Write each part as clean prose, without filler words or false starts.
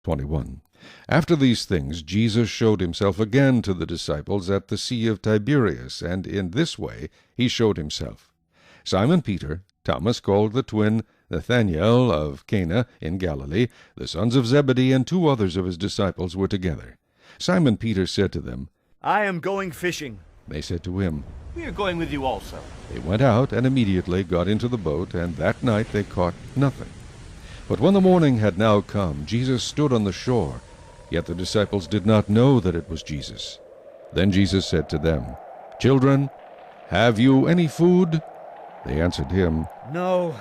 21. After these things Jesus showed himself again to the disciples at the Sea of Tiberias, and in this way he showed himself. Simon Peter, Thomas called the twin, Nathanael of Cana in Galilee, the sons of Zebedee, and 2 others of his disciples were together. Simon Peter said to them, "I am going fishing." They said to him, "We are going with you also." They went out and immediately got into the boat, and that night they caught nothing. But when the morning had now come, Jesus stood on the shore, yet the disciples did not know that it was Jesus. Then Jesus said to them, "Children, have you any food?" They answered him, "No."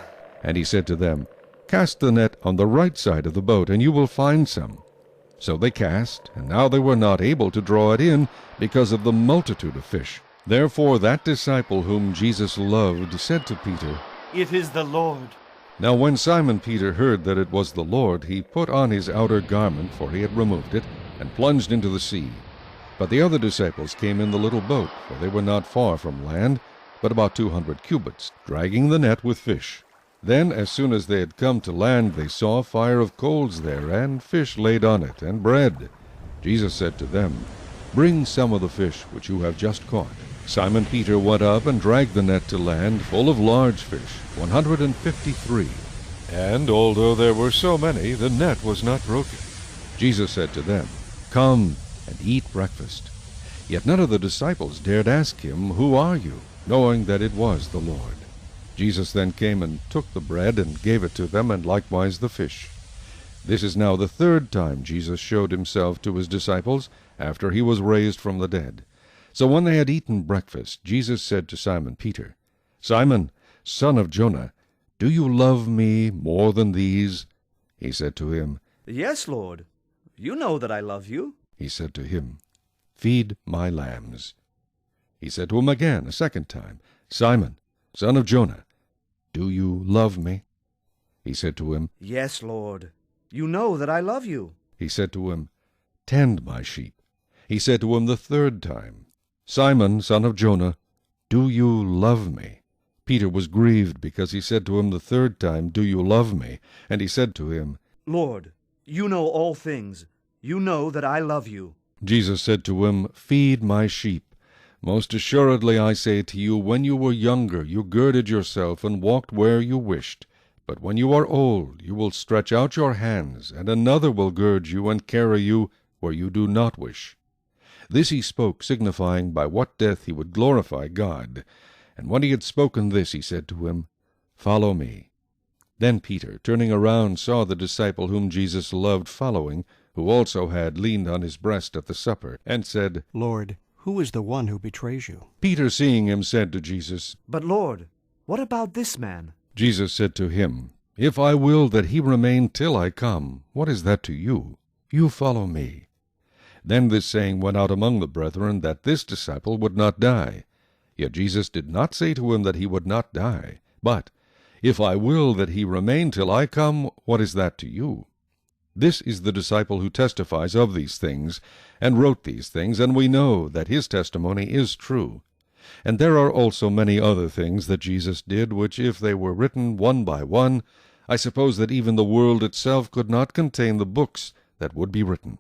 And he said to them, "Cast the net on the right side of the boat, and you will find some." So they cast, and now they were not able to draw it in, because of the multitude of fish. Therefore that disciple whom Jesus loved said to Peter, "It is the Lord." Now when Simon Peter heard that it was the Lord, he put on his outer garment, for he had removed it, and plunged into the sea. But the other disciples came in the little boat, for they were not far from land, but about 200 cubits, dragging the net with fish. Then, as soon as they had come to land, they saw a fire of coals there, and fish laid on it, and bread. Jesus said to them, "Bring some of the fish which you have just caught." Simon Peter went up and dragged the net to land, full of large fish, 153. And although there were so many, the net was not broken. Jesus said to them, "Come and eat breakfast." Yet none of the disciples dared ask him, "Who are you?" knowing that it was the Lord. Jesus then came and took the bread and gave it to them, and likewise the fish. This is now the 3rd time Jesus showed himself to his disciples after he was raised from the dead. So when they had eaten breakfast, Jesus said to Simon Peter, "Simon, son of Jonah, do you love me more than these?" He said to him, "Yes, Lord. You know that I love you." He said to him, "Feed my lambs." He said to him again a 2nd time, "Simon, son of Jonah, do you love me?" He said to him, "Yes, Lord. You know that I love you." He said to him, "Tend my sheep." He said to him the 3rd time, "Simon, son of Jonah, do you love me?" Peter was grieved because he said to him the 3rd time, "Do you love me?" And he said to him, "Lord, you know all things. You know that I love you." Jesus said to him, "Feed my sheep. Most assuredly I say to you, when you were younger, you girded yourself and walked where you wished. But when you are old, you will stretch out your hands, and another will gird you and carry you where you do not wish." This he spoke, signifying by what death he would glorify God. And when he had spoken this, he said to him, "Follow me." Then Peter, turning around, saw the disciple whom Jesus loved following, who also had leaned on his breast at the supper, and said, "Lord, who is the one who betrays you?" Peter, seeing him, said to Jesus, "But Lord, what about this man?" Jesus said to him, "If I will that he remain till I come, what is that to you? You follow me." Then this saying went out among the brethren, that this disciple would not die. Yet Jesus did not say to him that he would not die, but, "If I will that he remain till I come, what is that to you?" This is the disciple who testifies of these things, and wrote these things, and we know that his testimony is true. And there are also many other things that Jesus did, which if they were written one by one, I suppose that even the world itself could not contain the books that would be written.